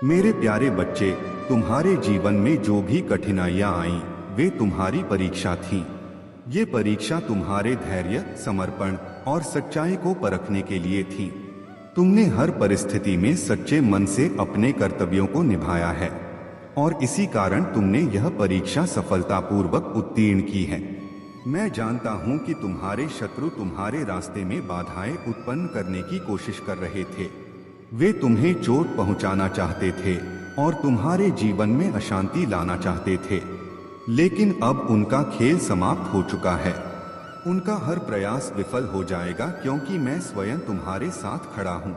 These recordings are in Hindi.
मेरे प्यारे बच्चे, तुम्हारे जीवन में जो भी कठिनाइयां आईं, वे तुम्हारी परीक्षा थीं। ये परीक्षा तुम्हारे धैर्य, समर्पण और सच्चाई को परखने के लिए थी। तुमने हर परिस्थिति में सच्चे मन से अपने कर्तव्यों को निभाया है और इसी कारण तुमने यह परीक्षा सफलतापूर्वक उत्तीर्ण की है। मैं जानता हूं कि तुम्हारे शत्रु तुम्हारे रास्ते में बाधाएं उत्पन्न करने की कोशिश कर रहे थे। वे तुम्हें चोट पहुंचाना चाहते थे और तुम्हारे जीवन में अशांति लाना चाहते थे, लेकिन अब उनका खेल समाप्त हो चुका है। उनका हर प्रयास विफल हो जाएगा क्योंकि मैं स्वयं तुम्हारे साथ खड़ा हूँ।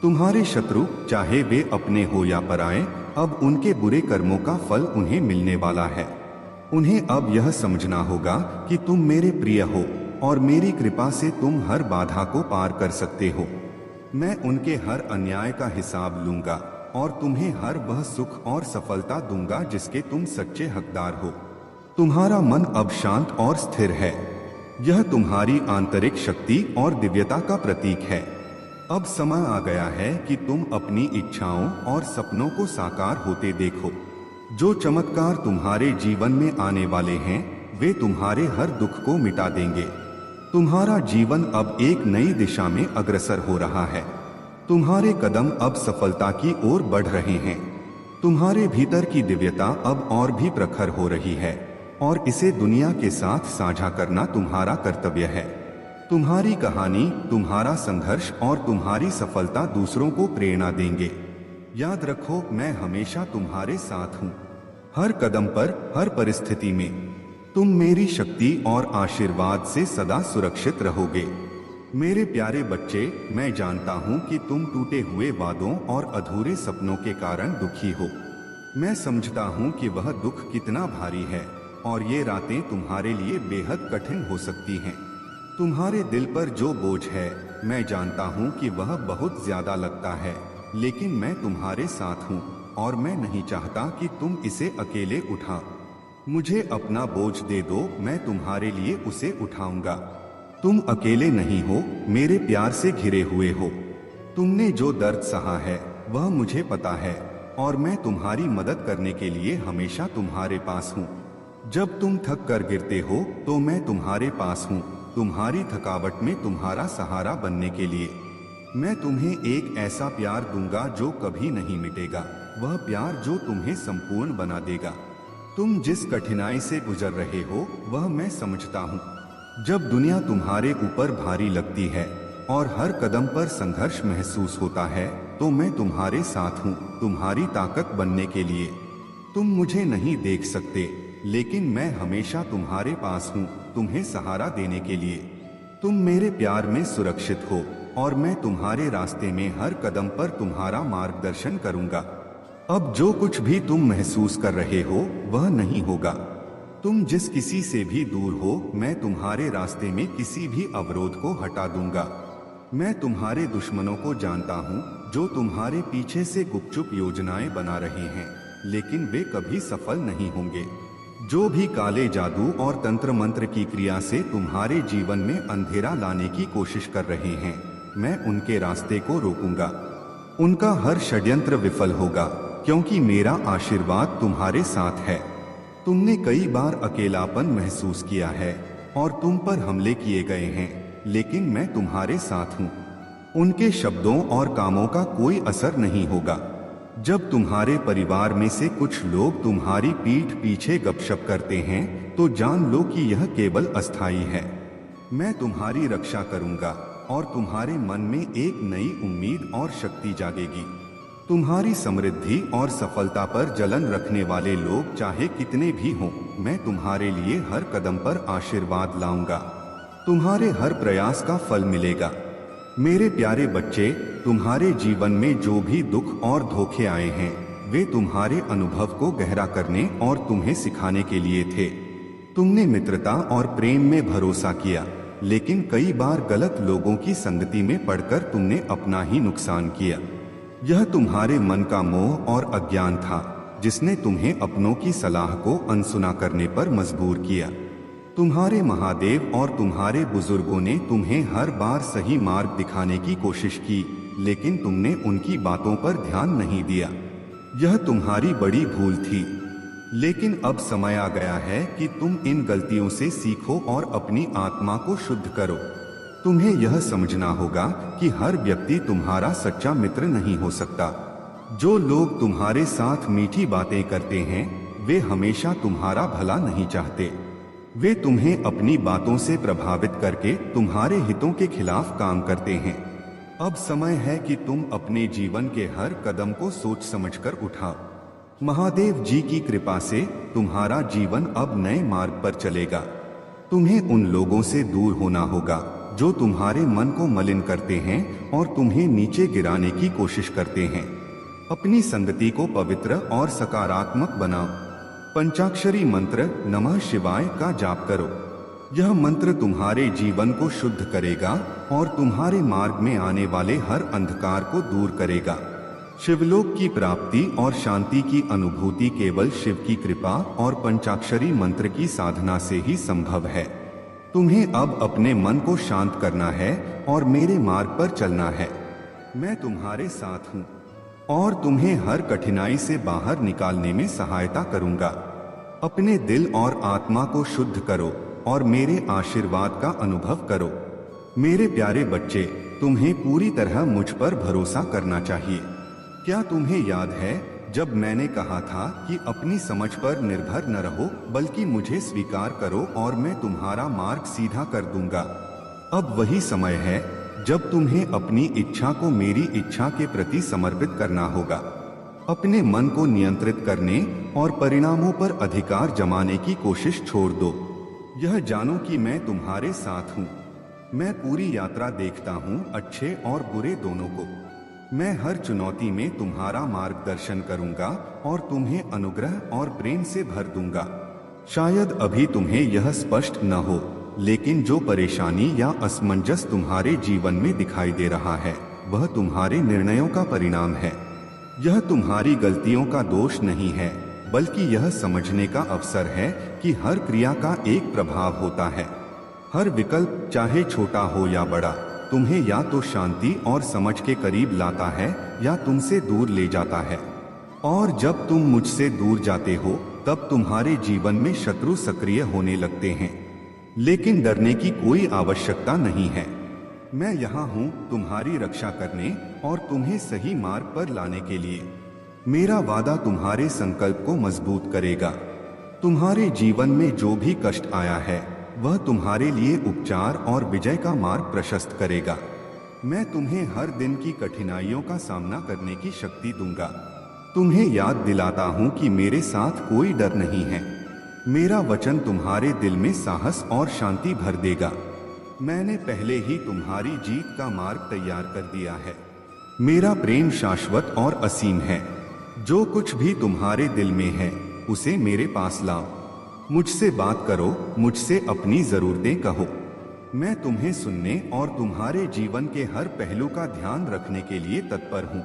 तुम्हारे शत्रु, चाहे वे अपने हो या पराए, अब उनके बुरे कर्मों का फल उन्हें मिलने वाला है। उन्हें अब यह समझना होगा कि तुम मेरे प्रिय हो और मेरी कृपा से तुम हर बाधा को पार कर सकते हो। मैं उनके हर अन्याय का हिसाब लूंगा और तुम्हें हर वह सुख और सफलता दूंगा जिसके तुम सच्चे हकदार हो। तुम्हारा मन अब शांत और स्थिर है। यह तुम्हारी आंतरिक शक्ति और दिव्यता का प्रतीक है। अब समय आ गया है कि तुम अपनी इच्छाओं और सपनों को साकार होते देखो। जो चमत्कार तुम्हारे जीवन में आने वाले हैं, वे तुम्हारे हर दुख को मिटा देंगे। तुम्हारा जीवन अब एक नई दिशा में अग्रसर हो रहा है। तुम्हारे कदम अब सफलता की ओर बढ़ रहे हैं। तुम्हारे भीतर की दिव्यता अब और भी प्रखर हो रही है और इसे दुनिया के साथ साझा करना तुम्हारा कर्तव्य है। तुम्हारी कहानी, तुम्हारा संघर्ष और तुम्हारी सफलता दूसरों को प्रेरणा देंगे। याद रखो, मैं हमेशा तुम्हारे साथ हूँ। हर कदम पर, हर परिस्थिति में तुम मेरी शक्ति और आशीर्वाद से सदा सुरक्षित रहोगे। मेरे प्यारे बच्चे, मैं जानता हूँ कि तुम टूटे हुए वादों और अधूरे सपनों के कारण दुखी हो। मैं समझता हूँ कि वह दुख कितना भारी है और ये रातें तुम्हारे लिए बेहद कठिन हो सकती हैं। तुम्हारे दिल पर जो बोझ है, मैं जानता हूँ कि वह बहुत ज्यादा लगता है, लेकिन मैं तुम्हारे साथ हूँ और मैं नहीं चाहता कि तुम इसे अकेले उठा। मुझे अपना बोझ दे दो, मैं तुम्हारे लिए उसे उठाऊंगा। तुम अकेले नहीं हो, मेरे प्यार से घिरे हुए हो। तुमने जो दर्द सहा है वह मुझे पता है और मैं तुम्हारी मदद करने के लिए हमेशा तुम्हारे पास हूँ। जब तुम थक कर गिरते हो तो मैं तुम्हारे पास हूँ, तुम्हारी थकावट में तुम्हारा सहारा बनने के लिए। मैं तुम्हें एक ऐसा प्यार दूंगा जो कभी नहीं मिटेगा, वह प्यार जो तुम्हें संपूर्ण बना देगा। तुम जिस कठिनाई से गुजर रहे हो वह मैं समझता हूँ। जब दुनिया तुम्हारे ऊपर भारी लगती है और हर कदम पर संघर्ष महसूस होता है, तो मैं तुम्हारे साथ हूँ, तुम्हारी ताकत बनने के लिए। तुम मुझे नहीं देख सकते, लेकिन मैं हमेशा तुम्हारे पास हूँ, तुम्हें सहारा देने के लिए। तुम मेरे प्यार में सुरक्षित हो और मैं तुम्हारे रास्ते में हर कदम पर तुम्हारा मार्गदर्शन करूंगा। अब जो कुछ भी तुम महसूस कर रहे हो वह नहीं होगा। तुम जिस किसी से भी दूर हो, मैं तुम्हारे रास्ते में किसी भी अवरोध को हटा दूंगा। मैं तुम्हारे दुश्मनों को जानता हूँ, जो तुम्हारे पीछे से गुपचुप योजनाएं बना रहे हैं, लेकिन वे कभी सफल नहीं होंगे। जो भी काले जादू और तंत्र मंत्र की क्रिया से तुम्हारे जीवन में अंधेरा लाने की कोशिश कर रहे हैं, मैं उनके रास्ते को रोकूंगा। उनका हर षड्यंत्र विफल होगा, क्योंकि मेरा आशीर्वाद तुम्हारे साथ है। तुमने कई बार अकेलापन महसूस किया है और तुम पर हमले किए गए हैं, लेकिन मैं तुम्हारे साथ हूँ। उनके शब्दों और कामों का कोई असर नहीं होगा। जब तुम्हारे परिवार में से कुछ लोग तुम्हारी पीठ पीछे गपशप करते हैं, तो जान लो कि यह केवल अस्थायी है। मैं तुम्हारी रक्षा करूंगा और तुम्हारे मन में एक नई उम्मीद और शक्ति जागेगी। तुम्हारी समृद्धि और सफलता पर जलन रखने वाले लोग चाहे कितने भी हों, मैं तुम्हारे लिए हर कदम पर आशीर्वाद लाऊंगा। तुम्हारे हर प्रयास का फल मिलेगा। मेरे प्यारे बच्चे, तुम्हारे जीवन में जो भी दुख और धोखे आए हैं, वे तुम्हारे अनुभव को गहरा करने और तुम्हें सिखाने के लिए थे। तुमने मित्रता और प्रेम में भरोसा किया, लेकिन कई बार गलत लोगों की संगति में पड़कर तुमने अपना ही नुकसान किया। यह तुम्हारे मन का मोह और अज्ञान था, जिसने तुम्हें अपनों की सलाह को अनसुना करने पर मजबूर किया। तुम्हारे महादेव और तुम्हारे बुजुर्गों ने तुम्हें हर बार सही मार्ग दिखाने की कोशिश की, लेकिन तुमने उनकी बातों पर ध्यान नहीं दिया। यह तुम्हारी बड़ी भूल थी, लेकिन अब समय आ गया है कि तुम इन गलतियों से सीखो और अपनी आत्मा को शुद्ध करो। तुम्हें यह समझना होगा कि हर व्यक्ति तुम्हारा सच्चा मित्र नहीं हो सकता। जो लोग तुम्हारे साथ मीठी बातें करते हैं, वे हमेशा तुम्हारा भला नहीं चाहते। वे तुम्हें अपनी बातों से प्रभावित करके तुम्हारे हितों के खिलाफ काम करते हैं। अब समय है कि तुम अपने जीवन के हर कदम को सोच समझकर उठाओ। महादेव जी की कृपा से तुम्हारा जीवन अब नए मार्ग पर चलेगा। तुम्हें उन लोगों से दूर होना होगा जो तुम्हारे मन को मलिन करते हैं और तुम्हें नीचे गिराने की कोशिश करते हैं। अपनी संगति को पवित्र और सकारात्मक बनाओ। पंचाक्षरी मंत्र नमः शिवाय का जाप करो। यह मंत्र तुम्हारे जीवन को शुद्ध करेगा और तुम्हारे मार्ग में आने वाले हर अंधकार को दूर करेगा। शिवलोक की प्राप्ति और शांति की अनुभूति केवल शिव की कृपा और पंचाक्षरी मंत्र की साधना से ही संभव है। तुम्हें अब अपने मन को शांत करना है और मेरे मार्ग पर चलना है। मैं तुम्हारे साथ हूँ और तुम्हें हर कठिनाई से बाहर निकालने में सहायता करूंगा। अपने दिल और आत्मा को शुद्ध करो और मेरे आशीर्वाद का अनुभव करो। मेरे प्यारे बच्चे, तुम्हें पूरी तरह मुझ पर भरोसा करना चाहिए। क्या तुम्हें याद है जब मैंने कहा था कि अपनी समझ पर निर्भर न रहो, बल्कि मुझे स्वीकार करो और मैं तुम्हारा मार्ग सीधा कर दूंगा। अब वही समय है जब तुम्हें अपनी इच्छा को मेरी इच्छा के प्रति समर्पित करना होगा। अपने मन को नियंत्रित करने और परिणामों पर अधिकार जमाने की कोशिश छोड़ दो। यह जानो कि मैं तुम्हारे साथ हूँ। मैं पूरी यात्रा देखता हूँ, अच्छे और बुरे दोनों को। मैं हर चुनौती में तुम्हारा मार्गदर्शन करूंगा और तुम्हें अनुग्रह और प्रेम से भर दूंगा। शायद अभी तुम्हें यह स्पष्ट न हो, लेकिन जो परेशानी या असमंजस तुम्हारे जीवन में दिखाई दे रहा है, वह तुम्हारे निर्णयों का परिणाम है। यह तुम्हारी गलतियों का दोष नहीं है, बल्कि यह समझने का अवसर है कि हर क्रिया का एक प्रभाव होता है। हर विकल्प, चाहे छोटा हो या बड़ा, तुम्हें या तो शांति और समझ के करीब लाता है या तुमसे दूर ले जाता है। और जब तुम मुझसे दूर जाते हो, तब तुम्हारे जीवन में शत्रु सक्रिय होने लगते हैं। लेकिन डरने की कोई आवश्यकता नहीं है। मैं यहाँ हूँ तुम्हारी रक्षा करने और तुम्हें सही मार्ग पर लाने के लिए। मेरा वादा तुम्हारे संकल्प को मजबूत करेगा। तुम्हारे जीवन में जो भी कष्ट आया है, वह तुम्हारे लिए उपचार और विजय का मार्ग प्रशस्त करेगा। मैं तुम्हें हर दिन की कठिनाइयों का सामना करने की शक्ति दूंगा। तुम्हें याद दिलाता हूँ कि मेरे साथ कोई डर नहीं है। मेरा वचन तुम्हारे दिल में साहस और शांति भर देगा। मैंने पहले ही तुम्हारी जीत का मार्ग तैयार कर दिया है। मेरा प्रेम शाश्वत और असीम है। जो कुछ भी तुम्हारे दिल में है, उसे मेरे पास लाओ। मुझसे बात करो, मुझसे अपनी जरूरतें कहो। मैं तुम्हें सुनने और तुम्हारे जीवन के हर पहलू का ध्यान रखने के लिए तत्पर हूँ।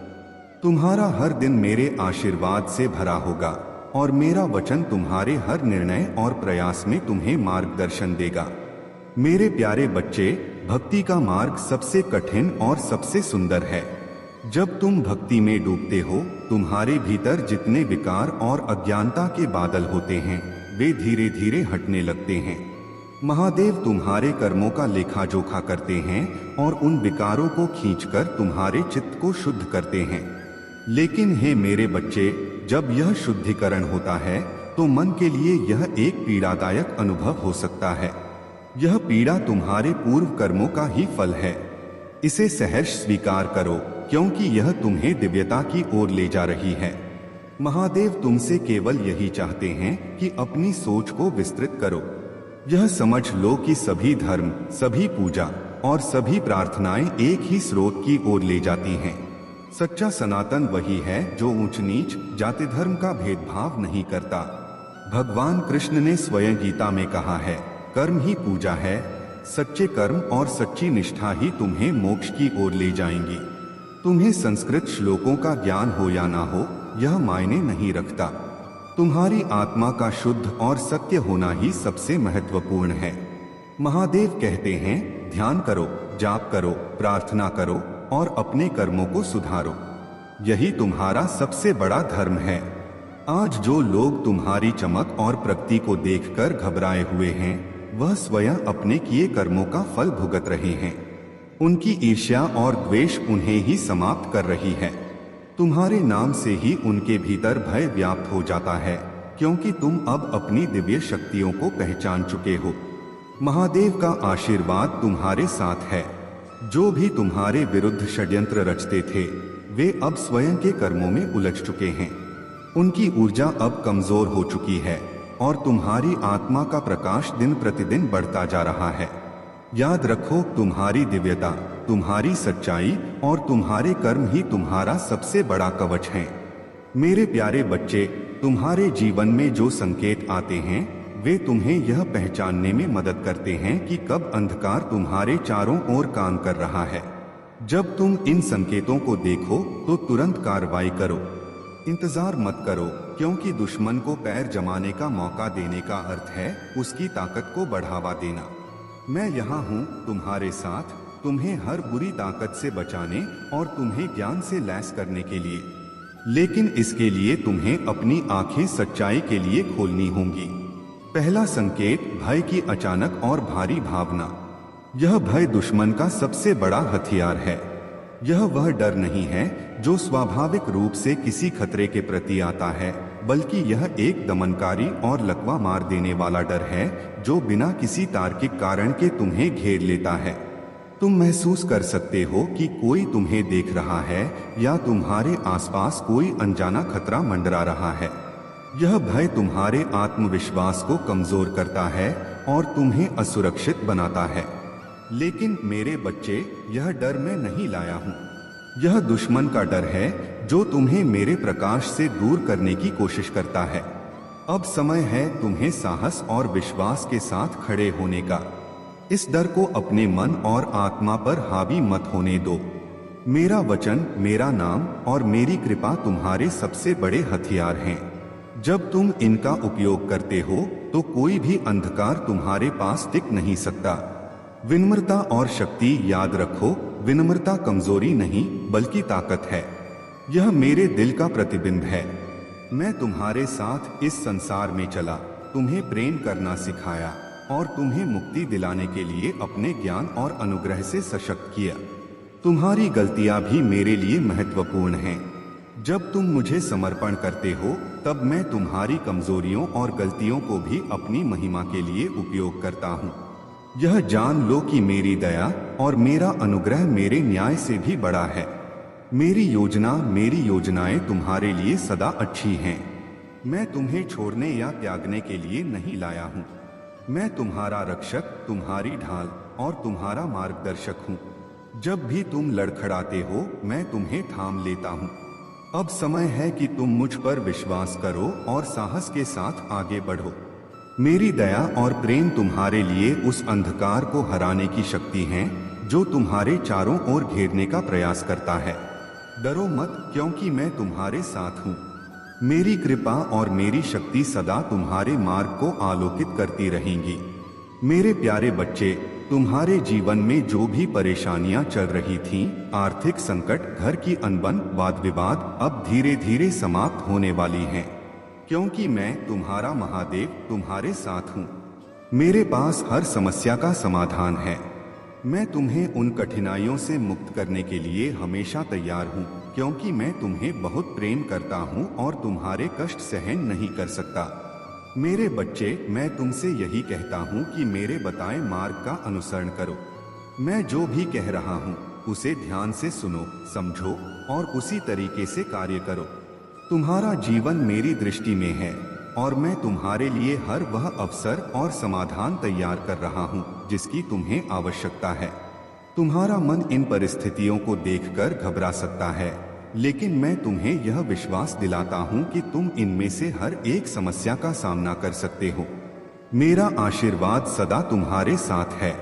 तुम्हारा हर दिन मेरे आशीर्वाद से भरा होगा और मेरा वचन तुम्हारे हर निर्णय और प्रयास में तुम्हें मार्गदर्शन देगा। मेरे प्यारे बच्चे, भक्ति का मार्ग सबसे कठिन और सबसे सुंदर है। जब तुम भक्ति में डूबते हो, तुम्हारे भीतर जितने विकार और अज्ञानता के बादल होते हैं, वे धीरे धीरे हटने लगते हैं। महादेव तुम्हारे कर्मों का लेखा जोखा करते हैं और उन विकारों को खींचकर तुम्हारे चित्त को शुद्ध करते हैं। लेकिन हे मेरे बच्चे, जब यह शुद्धिकरण होता है तो मन के लिए यह एक पीड़ादायक अनुभव हो सकता है। यह पीड़ा तुम्हारे पूर्व कर्मों का ही फल है। इसे सहर्ष स्वीकार करो, क्योंकि यह तुम्हें दिव्यता की ओर ले जा रही है। महादेव तुमसे केवल यही चाहते हैं कि अपनी सोच को विस्तृत करो। यह समझ लो कि सभी धर्म, सभी पूजा और सभी प्रार्थनाएं एक ही स्रोत की ओर ले जाती हैं। सच्चा सनातन वही है जो ऊंच नीच, जाति धर्म का भेदभाव नहीं करता। भगवान कृष्ण ने स्वयं गीता में कहा है, कर्म ही पूजा है। सच्चे कर्म और सच्ची निष्ठा ही तुम्हें मोक्ष की ओर ले जाएंगी। तुम्हें संस्कृत श्लोकों का ज्ञान हो या ना हो, यह मायने नहीं रखता। तुम्हारी आत्मा का शुद्ध और सत्य होना ही सबसे महत्वपूर्ण है। महादेव कहते हैं, ध्यान करो, जाप करो, प्रार्थना करो और अपने कर्मों को सुधारो। यही तुम्हारा सबसे बड़ा धर्म है। आज जो लोग तुम्हारी चमक और प्रगति को देखकर घबराए हुए हैं, वह स्वयं अपने किए कर्मों का फल भुगत रहे हैं। उनकी ईर्ष्या और द्वेष उन्हें ही समाप्त कर रही है। तुम्हारे नाम से ही उनके भीतर भय व्याप्त हो जाता है, क्योंकि तुम अब अपनी दिव्य शक्तियों को पहचान चुके हो। महादेव का आशीर्वाद तुम्हारे साथ है। जो भी तुम्हारे विरुद्ध षड्यंत्र रचते थे, वे अब स्वयं के कर्मों में उलझ चुके हैं। उनकी ऊर्जा अब कमजोर हो चुकी है और तुम्हारी आत्मा का प्रकाश दिन प्रतिदिन बढ़ता जा रहा है। याद रखो, तुम्हारी दिव्यता, तुम्हारी सच्चाई और तुम्हारे कर्म ही तुम्हारा सबसे बड़ा कवच हैं। मेरे प्यारे बच्चे, तुम्हारे जीवन में जो संकेत आते हैं, वे तुम्हें यह पहचानने में मदद करते हैं कि कब अंधकार तुम्हारे चारों ओर काम कर रहा है। जब तुम इन संकेतों को देखो तो तुरंत कार्रवाई करो। इंतजार मत करो, क्योंकि दुश्मन को पैर जमाने का मौका देने का अर्थ है उसकी ताकत को बढ़ावा देना। मैं यहाँ हूँ तुम्हारे साथ, तुम्हें हर बुरी ताकत से बचाने और तुम्हें ज्ञान से लैस करने के लिए। लेकिन इसके लिए तुम्हें अपनी आंखें सच्चाई के लिए खोलनी होंगी। पहला संकेत, भय की अचानक और भारी भावना। यह भय दुश्मन का सबसे बड़ा हथियार है। यह वह डर नहीं है जो स्वाभाविक रूप से किसी खतरे के प्रति आता है, बल्कि यह एक दमनकारी और लकवा मार देने वाला डर है जो बिना किसी तार्किक कारण के तुम्हें घेर लेता है। तुम महसूस कर सकते हो कि कोई तुम्हें देख रहा है या तुम्हारे आसपास कोई अनजाना खतरा मंडरा रहा है। यह भय तुम्हारे आत्मविश्वास को कमजोर करता है और तुम्हें असुरक्षित बनाता है। लेकिन मेरे बच्चे, यह डर मैं नहीं लाया हूँ। यह दुश्मन का डर है जो तुम्हें मेरे प्रकाश से दूर करने की कोशिश करता है। अब समय है तुम्हें साहस और विश्वास के साथ खड़े होने का। इस डर को अपने मन और आत्मा पर हावी मत होने दो। मेरा वचन, मेरा नाम और मेरी कृपा तुम्हारे सबसे बड़े हथियार हैं। जब तुम इनका उपयोग करते हो तो कोई भी अंधकार तुम्हारे पास टिक नहीं सकता। विनम्रता और शक्ति, याद रखो, विनम्रता कमजोरी नहीं बल्कि ताकत है। यह मेरे दिल का प्रतिबिंब है। मैं तुम्हारे साथ इस संसार में चला, तुम्हें प्रेम करना सिखाया और तुम्हें मुक्ति दिलाने के लिए अपने ज्ञान और अनुग्रह से सशक्त किया। तुम्हारी गलतियां भी मेरे लिए महत्वपूर्ण हैं। जब तुम मुझे समर्पण करते हो, तब मैं तुम्हारी कमजोरियों और गलतियों को भी अपनी महिमा के लिए उपयोग करता हूँ। यह जान लो कि मेरी दया और मेरा अनुग्रह मेरे न्याय से भी बड़ा है। मेरी योजनाएं तुम्हारे लिए सदा अच्छी हैं। मैं तुम्हें छोड़ने या त्यागने के लिए नहीं लाया हूँ। मैं तुम्हारा रक्षक, तुम्हारी ढाल और तुम्हारा मार्गदर्शक हूँ। जब भी तुम लड़खड़ाते हो, मैं तुम्हें थाम लेता हूँ। अब समय है कि तुम मुझ पर विश्वास करो और साहस के साथ आगे बढ़ो। मेरी दया और प्रेम तुम्हारे लिए उस अंधकार को हराने की शक्ति है जो तुम्हारे चारों ओर घेरने का प्रयास करता है। डरो मत, क्योंकि मैं तुम्हारे साथ हूँ। मेरी कृपा और मेरी शक्ति सदा तुम्हारे मार्ग को आलोकित करती रहेंगी। मेरे प्यारे बच्चे, तुम्हारे जीवन में जो भी परेशानियां चल रही थीं, आर्थिक संकट, घर की अनबन, वाद विवाद, अब धीरे धीरे समाप्त होने वाली हैं, क्योंकि मैं तुम्हारा महादेव तुम्हारे साथ हूँ। मेरे पास हर समस्या का समाधान है। मैं तुम्हें उन कठिनाइयों से मुक्त करने के लिए हमेशा तैयार हूँ, क्योंकि मैं तुम्हें बहुत प्रेम करता हूँ और तुम्हारे कष्ट सहन नहीं कर सकता। मेरे बच्चे, मैं तुमसे यही कहता हूँ कि मेरे बताए मार्ग का अनुसरण करो। मैं जो भी कह रहा हूँ उसे ध्यान से सुनो, समझो और उसी तरीके से कार्य करो। तुम्हारा जीवन मेरी दृष्टि में है और मैं तुम्हारे लिए हर वह अवसर और समाधान तैयार कर रहा हूँ जिसकी तुम्हें आवश्यकता है। तुम्हारा मन इन परिस्थितियों को देखकर घबरा सकता है, लेकिन मैं तुम्हें यह विश्वास दिलाता हूँ कि तुम इनमें से हर एक समस्या का सामना कर सकते हो। मेरा आशीर्वाद सदा तुम्हारे साथ है।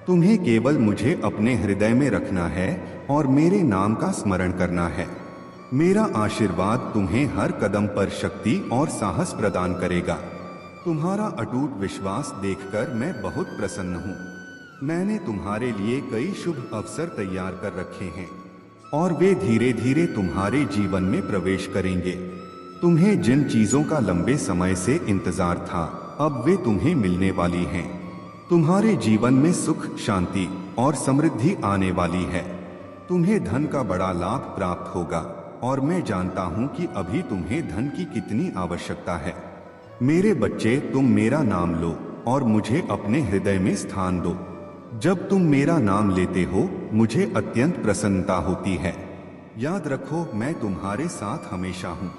तुम्हें केवल मुझे अपने हृदय में रखना है और मेरे नाम का स्मरण करना है। मेरा आशीर्वाद तुम्हें हर कदम पर शक्ति और साहस प्रदान करेगा। तुम्हारा अटूट विश्वास देखकर मैं बहुत प्रसन्न हूँ। मैंने तुम्हारे लिए कई शुभ अवसर तैयार कर रखे हैं और वे धीरे धीरे तुम्हारे जीवन में प्रवेश करेंगे। तुम्हें जिन चीजों का लंबे समय से इंतजार था, अब वे तुम्हें मिलने वाली हैं। तुम्हारे जीवन में सुख, शांति और समृद्धि आने वाली है। तुम्हें धन का बड़ा लाभ प्राप्त होगा और मैं जानता हूं कि अभी तुम्हें धन की कितनी आवश्यकता है। मेरे बच्चे, तुम मेरा नाम लो और मुझे अपने हृदय में स्थान दो। जब तुम मेरा नाम लेते हो, मुझे अत्यंत प्रसन्नता होती है। याद रखो, मैं तुम्हारे साथ हमेशा हूँ।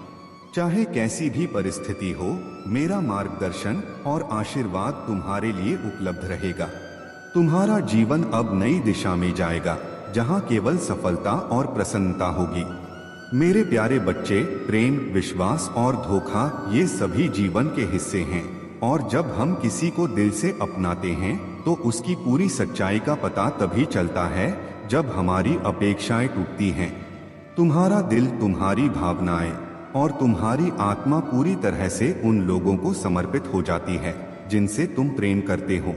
चाहे कैसी भी परिस्थिति हो, मेरा मार्गदर्शन और आशीर्वाद तुम्हारे लिए उपलब्ध रहेगा। तुम्हारा जीवन अब नई दिशा में जाएगा, जहां केवल सफलता और प्रसन्नता होगी। मेरे प्यारे बच्चे, प्रेम, विश्वास और धोखा ये सभी जीवन के हिस्से हैं, और जब हम किसी को दिल से अपनाते हैं तो उसकी पूरी सच्चाई का पता तभी चलता है जब हमारी अपेक्षाएं टूटती हैं। तुम्हारा दिल, तुम्हारी भावनाएं और तुम्हारी आत्मा पूरी तरह से उन लोगों को समर्पित हो जाती है जिनसे तुम प्रेम करते हो।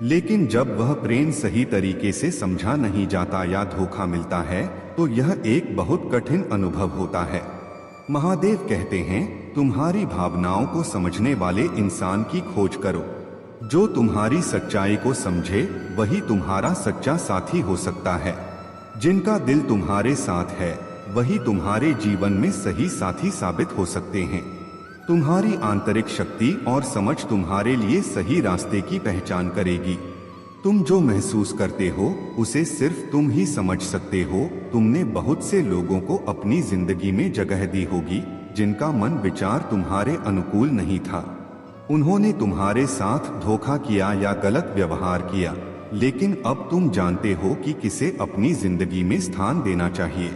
लेकिन जब वह प्रेम सही तरीके से समझा नहीं जाता या धोखा मिलता है तो यह एक बहुत कठिन अनुभव होता है। महादेव कहते हैं, तुम्हारी भावनाओं को समझने वाले इंसान की खोज करो। जो तुम्हारी सच्चाई को समझे वही तुम्हारा सच्चा साथी हो सकता है। जिनका दिल तुम्हारे साथ है वही तुम्हारे जीवन में सही साथी साबित हो सकते हैं। तुम्हारी आंतरिक शक्ति और समझ तुम्हारे लिए सही रास्ते की पहचान करेगी। तुम जो महसूस करते हो उसे सिर्फ तुम ही समझ सकते हो। तुमने बहुत से लोगों को अपनी जिंदगी में जगह दी होगी जिनका मन विचार तुम्हारे अनुकूल नहीं था। उन्होंने तुम्हारे साथ धोखा किया या गलत व्यवहार किया, लेकिन अब तुम जानते हो कि किसे अपनी जिंदगी में स्थान देना चाहिए।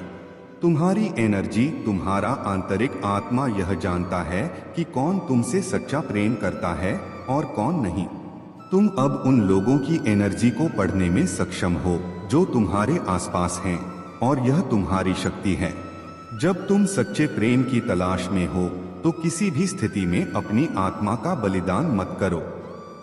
तुम्हारी एनर्जी, तुम्हारा आंतरिक आत्मा यह जानता है कि कौन तुमसे सच्चा प्रेम करता है और कौन नहीं। तुम अब उन लोगों की एनर्जी को पढ़ने में सक्षम हो जो तुम्हारे आसपास हैं, और यह तुम्हारी शक्ति है। जब तुम सच्चे प्रेम की तलाश में हो तो किसी भी स्थिति में अपनी आत्मा का बलिदान मत करो।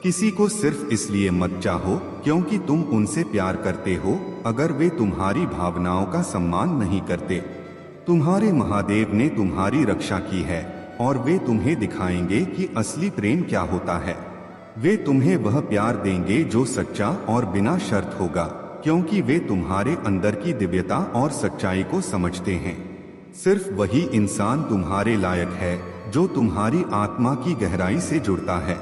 किसी को सिर्फ इसलिए मत चाहो क्योंकि तुम उनसे प्यार करते हो, अगर वे तुम्हारी भावनाओं का सम्मान नहीं करते। तुम्हारे महादेव ने तुम्हारी रक्षा की है और वे तुम्हें दिखाएंगे कि असली प्रेम क्या होता है। वे तुम्हें वह प्यार देंगे जो सच्चा और बिना शर्त होगा, क्योंकि वे तुम्हारे अंदर की दिव्यता और सच्चाई को समझते हैं। सिर्फ वही इंसान तुम्हारे लायक है जो तुम्हारी आत्मा की गहराई से जुड़ता है।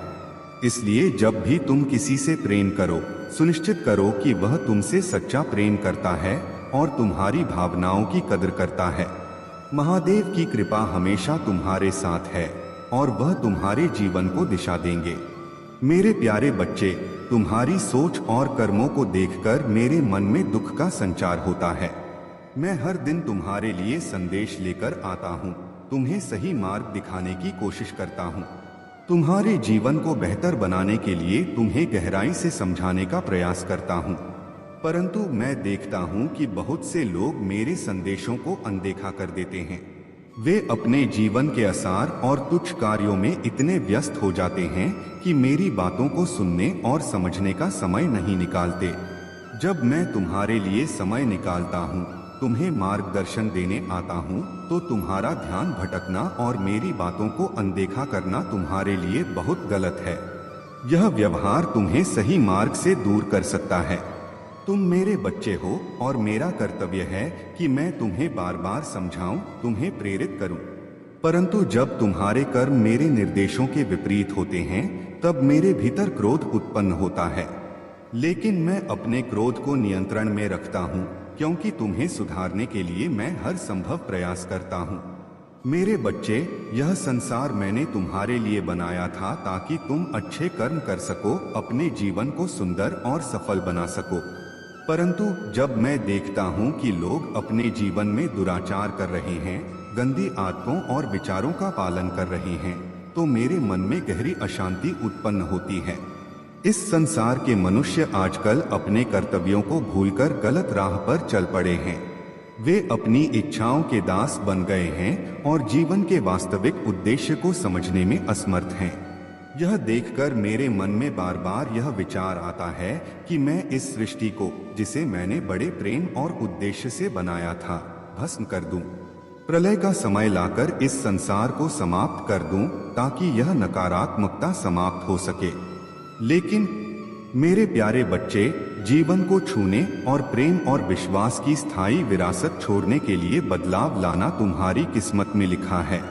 इसलिए जब भी तुम किसी से प्रेम करो, सुनिश्चित करो कि वह तुमसे सच्चा प्रेम करता है और तुम्हारी भावनाओं की कदर करता है। महादेव की कृपा हमेशा तुम्हारे साथ है और वह तुम्हारे जीवन को दिशा देंगे। मेरे प्यारे बच्चे, तुम्हारी सोच और कर्मों को देखकर मेरे मन में दुख का संचार होता है। मैं हर दिन तुम्हारे लिए संदेश लेकर आता हूँ, तुम्हें सही मार्ग दिखाने की कोशिश करता हूँ। तुम्हारे जीवन को बेहतर बनाने के लिए तुम्हें गहराई से समझाने का प्रयास करता हूँ, परंतु मैं देखता हूँ कि बहुत से लोग मेरे संदेशों को अनदेखा कर देते हैं। वे अपने जीवन के आसार और तुच्छ कार्यों में इतने व्यस्त हो जाते हैं कि मेरी बातों को सुनने और समझने का समय नहीं निकालते। जब मैं तुम्हारे लिए समय निकालता हूँ, तुम्हें मार्गदर्शन देने आता हूँ, तो तुम्हारा ध्यान भटकना और मेरी बातों को अनदेखा करना तुम्हारे लिए बहुत गलत है। यह व्यवहार तुम्हें सही मार्ग से दूर कर सकता है। तुम मेरे बच्चे हो और मेरा कर्तव्य है कि मैं तुम्हें बार बार समझाऊं, तुम्हें प्रेरित करूं। परंतु जब तुम्हारे कर्म मेरे निर्देशों के विपरीत होते हैं, तब मेरे भीतर क्रोध उत्पन्न होता है। लेकिन मैं अपने क्रोध को नियंत्रण में रखता हूँ, क्योंकि तुम्हें सुधारने के लिए मैं हर संभव प्रयास करता हूँ। मेरे बच्चे, यह संसार मैंने तुम्हारे लिए बनाया था ताकि तुम अच्छे कर्म कर सको, अपने जीवन को सुंदर और सफल बना सको। परंतु जब मैं देखता हूँ कि लोग अपने जीवन में दुराचार कर रहे हैं, गंदी आदतों और विचारों का पालन कर रहे हैं, तो मेरे मन में गहरी अशांति उत्पन्न होती है। इस संसार के मनुष्य आजकल अपने कर्तव्यों को भूलकर गलत राह पर चल पड़े हैं। वे अपनी इच्छाओं के दास बन गए हैं और जीवन के वास्तविक उद्देश्य को समझने में असमर्थ हैं। यह देखकर मेरे मन में बार बार यह विचार आता है कि मैं इस सृष्टि को, जिसे मैंने बड़े प्रेम और उद्देश्य से बनाया था, भस्म कर दूं। प्रलय का समय लाकर इस संसार को समाप्त कर दूं ताकि यह नकारात्मकता समाप्त हो सके। लेकिन मेरे प्यारे बच्चे, जीवन को छूने और प्रेम और विश्वास की स्थायी विरासत छोड़ने के लिए बदलाव लाना तुम्हारी किस्मत में लिखा है।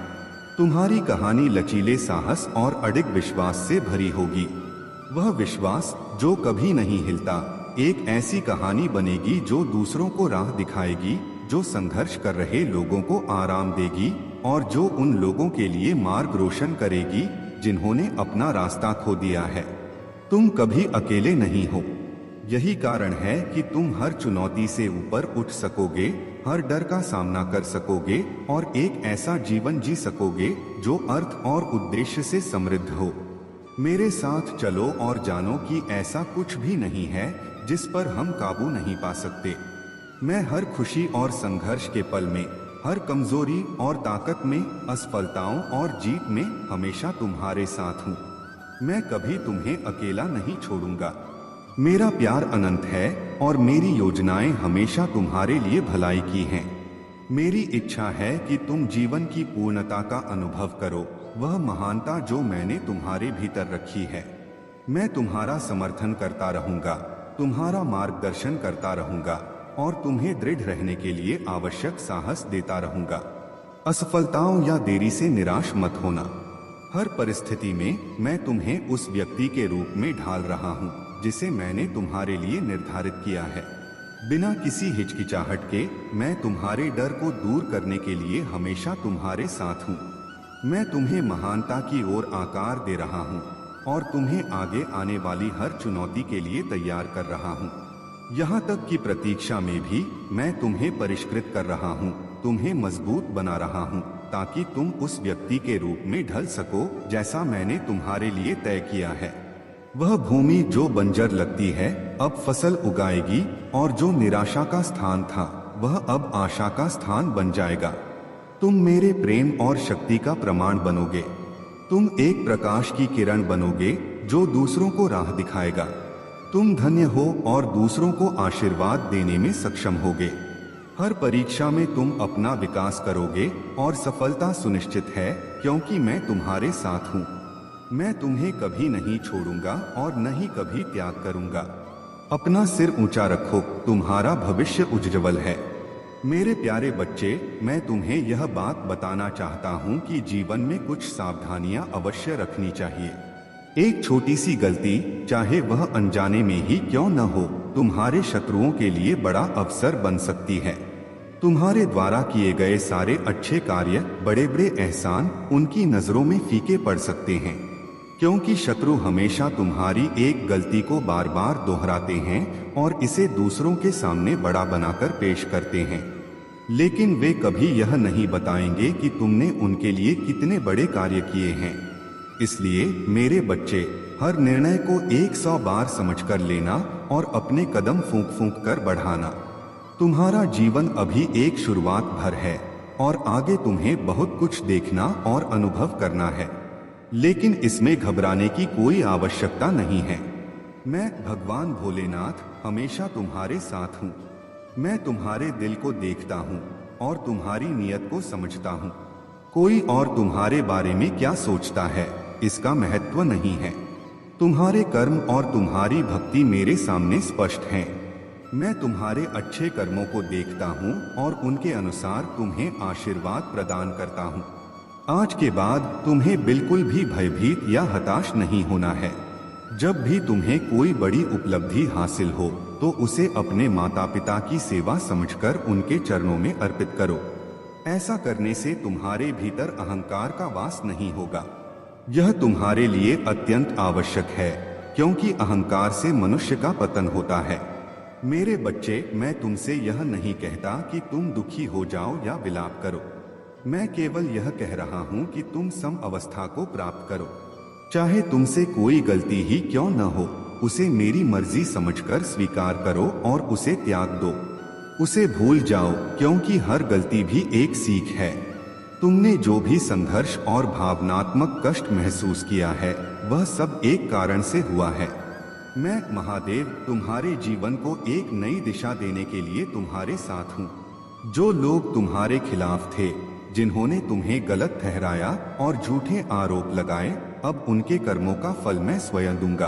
तुम्हारी कहानी लचीले साहस और अडिग विश्वास से भरी होगी। वह विश्वास जो कभी नहीं हिलता, एक ऐसी कहानी बनेगी जो दूसरों को राह दिखाएगी, जो संघर्ष कर रहे लोगों को आराम देगी और जो उन लोगों के लिए मार्ग रोशन करेगी जिन्होंने अपना रास्ता खो दिया है। तुम कभी अकेले नहीं हो। यही कारण है कि तुम हर चुनौती से ऊपर उठ सकोगे, हर डर का सामना कर सकोगे और एक ऐसा जीवन जी सकोगे जो अर्थ और उद्देश्य से समृद्ध हो। मेरे साथ चलो और जानो कि ऐसा कुछ भी नहीं है जिस पर हम काबू नहीं पा सकते। मैं हर खुशी और संघर्ष के पल में, हर कमजोरी और ताकत में, असफलताओं और जीत में हमेशा तुम्हारे साथ हूँ। मैं कभी तुम्हें अकेला नहीं छोड़ूंगा। मेरा प्यार अनंत है और मेरी योजनाएं हमेशा तुम्हारे लिए भलाई की हैं। मेरी इच्छा है कि तुम जीवन की पूर्णता का अनुभव करो, वह महानता जो मैंने तुम्हारे भीतर रखी है। मैं तुम्हारा समर्थन करता रहूंगा, तुम्हारा मार्गदर्शन करता रहूंगा और तुम्हें दृढ़ रहने के लिए आवश्यक साहस देता रहूंगा। असफलताओं या देरी से निराश मत होना। हर परिस्थिति में मैं तुम्हें उस व्यक्ति के रूप में ढाल रहा हूँ जिसे मैंने तुम्हारे लिए निर्धारित किया है। बिना किसी हिचकिचाहट के मैं तुम्हारे डर को दूर करने के लिए हमेशा तुम्हारे साथ हूँ। मैं तुम्हें महानता की ओर आकार दे रहा हूँ और तुम्हें आगे आने वाली हर चुनौती के लिए तैयार कर रहा हूँ। यहाँ तक कि प्रतीक्षा में भी मैं तुम्हें परिष्कृत कर रहा हूँ, तुम्हें मजबूत बना रहा हूँ ताकि तुम उस व्यक्ति के रूप में ढल सको जैसा मैंने तुम्हारे लिए तय किया है। वह भूमि जो बंजर लगती है अब फसल उगाएगी और जो निराशा का स्थान था वह अब आशा का स्थान बन जाएगा। तुम मेरे प्रेम और शक्ति का प्रमाण बनोगे। तुम एक प्रकाश की किरण बनोगे जो दूसरों को राह दिखाएगा। तुम धन्य हो और दूसरों को आशीर्वाद देने में सक्षम होगे। हर परीक्षा में तुम अपना विकास करोगे और सफलता सुनिश्चित है क्योंकि मैं तुम्हारे साथ हूँ। मैं तुम्हें कभी नहीं छोड़ूंगा और न ही कभी त्याग करूंगा। अपना सिर ऊंचा रखो, तुम्हारा भविष्य उज्ज्वल है। मेरे प्यारे बच्चे, मैं तुम्हें यह बात बताना चाहता हूँ कि जीवन में कुछ सावधानियां अवश्य रखनी चाहिए। एक छोटी सी गलती, चाहे वह अनजाने में ही क्यों न हो, तुम्हारे शत्रुओं के लिए बड़ा अवसर बन सकती है। तुम्हारे द्वारा किए गए सारे अच्छे कार्य, बड़े बड़े एहसान उनकी नजरों में फीके पड़ सकते हैं, क्योंकि शत्रु हमेशा तुम्हारी एक गलती को बार बार दोहराते हैं और इसे दूसरों के सामने बड़ा बनाकर पेश करते हैं। लेकिन वे कभी यह नहीं बताएंगे कि तुमने उनके लिए कितने बड़े कार्य किए हैं। इसलिए मेरे बच्चे, हर निर्णय को 100 बार समझकर लेना और अपने कदम फूंक फूंक कर बढ़ाना। तुम्हारा जीवन अभी एक शुरुआत भर है और आगे तुम्हें बहुत कुछ देखना और अनुभव करना है, लेकिन इसमें घबराने की कोई आवश्यकता नहीं है। मैं भगवान भोलेनाथ हमेशा तुम्हारे साथ हूँ। मैं तुम्हारे दिल को देखता हूँ और तुम्हारी नीयत को समझता हूँ। कोई और तुम्हारे बारे में क्या सोचता है इसका महत्व नहीं है। तुम्हारे कर्म और तुम्हारी भक्ति मेरे सामने स्पष्ट हैं। मैं तुम्हारे अच्छे कर्मों को देखता हूँ और उनके अनुसार तुम्हें आशीर्वाद प्रदान करता हूँ। आज के बाद तुम्हें बिल्कुल भी भयभीत या हताश नहीं होना है। जब भी तुम्हें कोई बड़ी उपलब्धि हासिल हो तो उसे अपने माता पिता की सेवा समझकर उनके चरणों में अर्पित करो। ऐसा करने से तुम्हारे भीतर अहंकार का वास नहीं होगा। यह तुम्हारे लिए अत्यंत आवश्यक है, क्योंकि अहंकार से मनुष्य का पतन होता है। मेरे बच्चे, मैं तुमसे यह नहीं कहता कि तुम दुखी हो जाओ या विलाप करो। मैं केवल यह कह रहा हूँ कि तुम सम अवस्था को प्राप्त करो। चाहे तुमसे कोई गलती ही क्यों न हो, उसे मेरी मर्जी समझकर स्वीकार करो और उसे त्याग दो। उसे भूल जाओ, क्योंकि हर गलती भी एक सीख है। तुमने जो भी संघर्ष और भावनात्मक कष्ट महसूस किया है वह सब एक कारण से हुआ है। मैं महादेव तुम्हारे जीवन को एक नई दिशा देने के लिए तुम्हारे साथ हूँ। जो लोग तुम्हारे खिलाफ थे, जिन्होंने तुम्हें गलत ठहराया और झूठे आरोप लगाए, अब उनके कर्मों का फल मैं स्वयं दूंगा।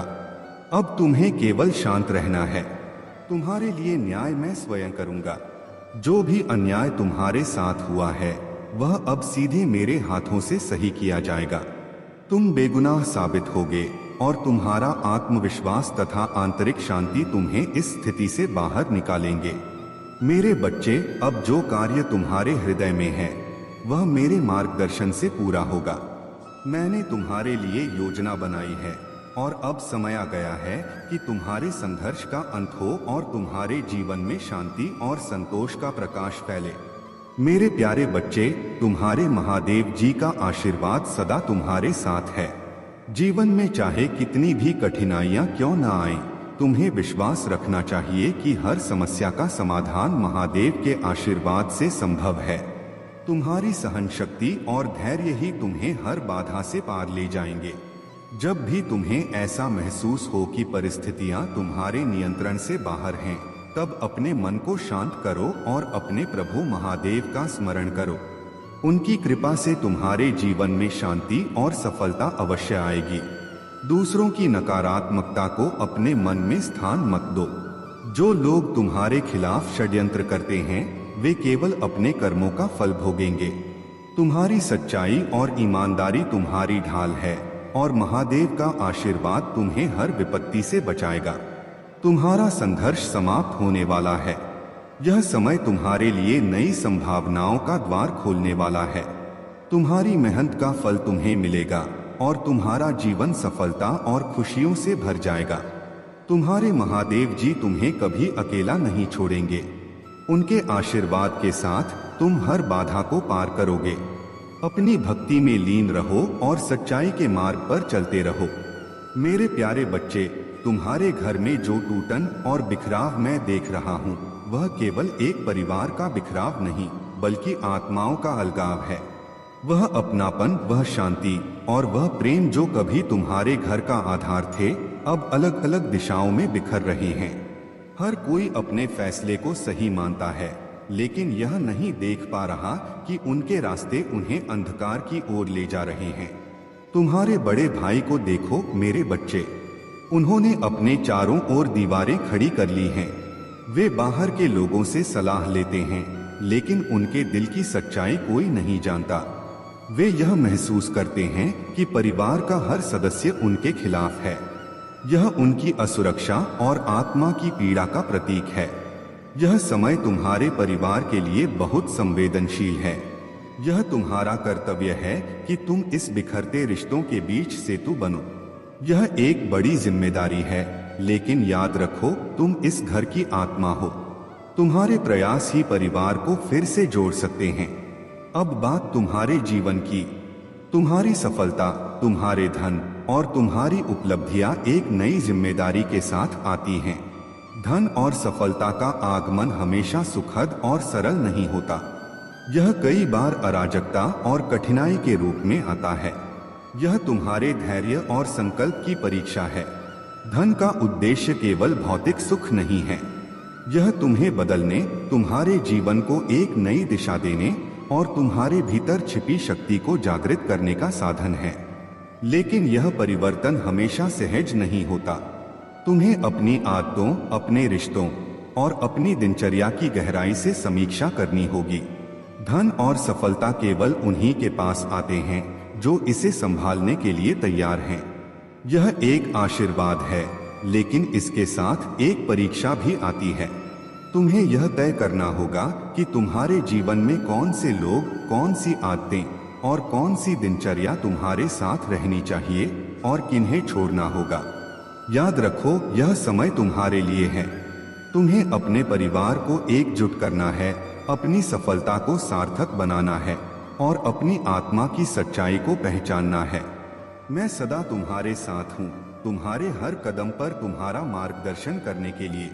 अब तुम्हें केवल शांत रहना है। तुम्हारे लिए न्याय मैं स्वयं करूंगा। जो भी अन्याय तुम्हारे साथ हुआ है वह अब सीधे मेरे हाथों से सही किया जाएगा। तुम बेगुनाह साबित होगे और तुम्हारा आत्मविश्वास तथा आंतरिक शांति तुम्हें इस स्थिति से बाहर निकालेंगे। मेरे बच्चे, अब जो कार्य तुम्हारे हृदय में है वह मेरे मार्गदर्शन से पूरा होगा। मैंने तुम्हारे लिए योजना बनाई है और अब समय आ गया है कि तुम्हारे संघर्ष का अंत हो और तुम्हारे जीवन में शांति और संतोष का प्रकाश फैले। मेरे प्यारे बच्चे, तुम्हारे महादेव जी का आशीर्वाद सदा तुम्हारे साथ है। जीवन में चाहे कितनी भी कठिनाइयां क्यों न आएं, तुम्हें विश्वास रखना चाहिए कि हर समस्या का समाधान महादेव के आशीर्वाद से संभव है। तुम्हारी सहन शक्ति और धैर्य ही तुम्हें हर बाधा से पार ले जाएंगे। जब भी तुम्हें ऐसा महसूस हो कि परिस्थितियां तुम्हारे नियंत्रण से बाहर हैं, तब अपने मन को शांत करो और अपने प्रभु महादेव का स्मरण करो। उनकी कृपा से तुम्हारे जीवन में शांति और सफलता अवश्य आएगी। दूसरों की नकारात्मकता को अपने मन में स्थान मत दो। जो लोग तुम्हारे खिलाफ षड्यंत्र करते हैं वे केवल अपने कर्मों का फल भोगेंगे। तुम्हारी सच्चाई और ईमानदारी तुम्हारी ढाल है और महादेव का आशीर्वाद तुम्हें हर विपत्ति से बचाएगा। तुम्हारा संघर्ष समाप्त होने वाला है। यह समय तुम्हारे लिए नई संभावनाओं का द्वार खोलने वाला है। तुम्हारी मेहनत का फल तुम्हें मिलेगा और तुम्हारा जीवन सफलता और खुशियों से भर जाएगा। तुम्हारे महादेव जी तुम्हें कभी अकेला नहीं छोड़ेंगे। उनके आशीर्वाद के साथ तुम हर बाधा को पार करोगे। अपनी भक्ति में लीन रहो और सच्चाई के मार्ग पर चलते रहो। मेरे प्यारे बच्चे, तुम्हारे घर में जो टूटन और बिखराव मैं देख रहा हूँ वह केवल एक परिवार का बिखराव नहीं बल्कि आत्माओं का अलगाव है। वह अपनापन, वह शांति और वह प्रेम जो कभी तुम्हारे घर का आधार थे, अब अलग अलग दिशाओं में बिखर रहे हैं। हर कोई अपने फैसले को सही मानता है, लेकिन यह नहीं देख पा रहा कि उनके रास्ते उन्हें अंधकार की ओर ले जा रहे हैं। तुम्हारे बड़े भाई को देखो मेरे बच्चे, उन्होंने अपने चारों ओर दीवारें खड़ी कर ली हैं। वे बाहर के लोगों से सलाह लेते हैं, लेकिन उनके दिल की सच्चाई कोई नहीं जानता। वे यह महसूस करते हैं कि परिवार का हर सदस्य उनके खिलाफ है। यह उनकी असुरक्षा और आत्मा की पीड़ा का प्रतीक है। यह समय तुम्हारे परिवार के लिए बहुत संवेदनशील है। यह तुम्हारा कर्तव्य है कि तुम इस बिखरते रिश्तों के बीच सेतु बनो। यह एक बड़ी जिम्मेदारी है, लेकिन याद रखो तुम इस घर की आत्मा हो। तुम्हारे प्रयास ही परिवार को फिर से जोड़ सकते हैं। अब बात तुम्हारे जीवन की। तुम्हारी सफलता, तुम्हारे धन और तुम्हारी उपलब्धियां एक नई जिम्मेदारी के साथ आती हैं। धन और सफलता का आगमन हमेशा सुखद और सरल नहीं होता। यह कई बार अराजकता और कठिनाई के रूप में आता है। यह तुम्हारे धैर्य और संकल्प की परीक्षा है। धन का उद्देश्य केवल भौतिक सुख नहीं है। यह तुम्हें बदलने, तुम्हारे जीवन को एक नई दिशा देने और तुम्हारे भीतर छिपी शक्ति को जागृत करने का साधन है। लेकिन यह परिवर्तन हमेशा सहज नहीं होता। तुम्हें अपनी आदतों, अपने रिश्तों और अपनी दिनचर्या की गहराई से समीक्षा करनी होगी। धन और सफलता केवल उन्हीं के पास आते हैं जो इसे संभालने के लिए तैयार हैं। यह एक आशीर्वाद है, लेकिन इसके साथ एक परीक्षा भी आती है। तुम्हें यह तय करना होगा कि तुम्हारे जीवन में कौन से लोग, कौन सी आदतें और कौन सी दिनचर्या तुम्हारे साथ रहनी चाहिए और किन्हें छोड़ना होगा। याद रखो, यह समय तुम्हारे लिए है। तुम्हें अपने परिवार को एकजुट करना है, अपनी सफलता को सार्थक बनाना है और अपनी आत्मा की सच्चाई को पहचानना है। मैं सदा तुम्हारे साथ हूँ, तुम्हारे हर कदम पर तुम्हारा मार्गदर्शन करने के लिए।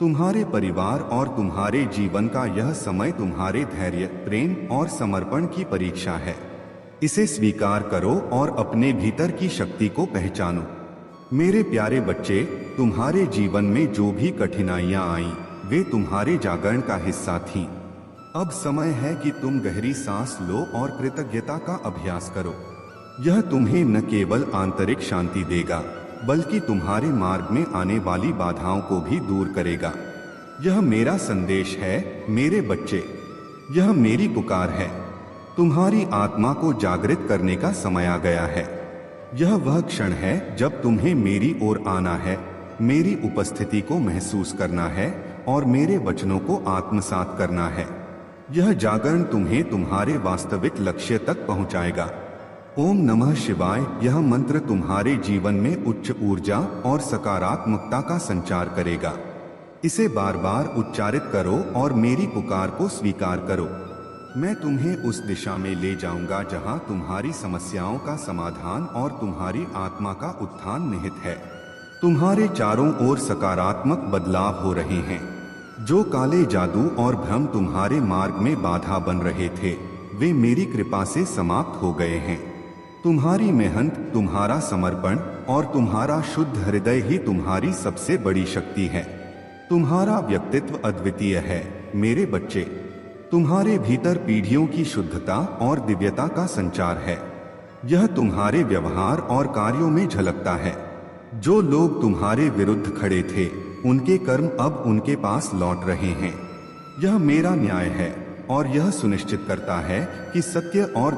तुम्हारे परिवार और तुम्हारे जीवन का यह समय तुम्हारे धैर्य, प्रेम और समर्पण की परीक्षा है। इसे स्वीकार करो और अपने भीतर की शक्ति को पहचानो। मेरे प्यारे बच्चे, तुम्हारे जीवन में जो भी कठिनाइयां आईं, वे तुम्हारे जागरण का हिस्सा थीं। अब समय है कि तुम गहरी सांस लो और कृतज्ञता का अभ्यास करो। यह तुम्हें न केवल आंतरिक शांति देगा, बल्कि तुम्हारे मार्ग में आने वाली बाधाओं को भी दूर करेगा। यह मेरा संदेश है मेरे बच्चे, यह मेरी पुकार है। तुम्हारी आत्मा को जागृत करने का समय आ गया है। यह वह क्षण है जब तुम्हें मेरी ओर आना है, मेरी उपस्थिति को महसूस करना है और मेरे वचनों को आत्मसात करना है। यह जागरण तुम्हें तुम्हारे वास्तविक लक्ष्य तक पहुंचाएगा। ओम नमः शिवाय यह मंत्र तुम्हारे जीवन में उच्च ऊर्जा और सकारात्मकता का संचार करेगा। इसे बार बार उच्चारित करो और मेरी पुकार को स्वीकार करो। मैं तुम्हें उस दिशा में ले जाऊंगा जहां तुम्हारी समस्याओं का समाधान और तुम्हारी आत्मा का उत्थान निहित है। तुम्हारे चारों ओर सकारात्मक बदलाव हो रहे हैं। जो काले जादू और भ्रम तुम्हारे मार्ग में बाधा बन रहे थे, वे मेरी कृपा से समाप्त हो गए हैं। तुम्हारी मेहनत, तुम्हारा समर्पण और तुम्हारा शुद्ध हृदय ही तुम्हारी सबसे बड़ी शक्ति है। तुम्हारा व्यक्तित्व अद्वितीय है मेरे बच्चे। तुम्हारे भीतर पीढ़ियों की शुद्धता और दिव्यता का संचार है। यह तुम्हारे व्यवहार और कार्यों में झलकता है। जो लोग तुम्हारे विरुद्ध खड़े थे, उनके कर्म अब उनके पास लौट रहे हैं। यह मेरा न्याय है और यह सुनिश्चित करता है कि सत्य और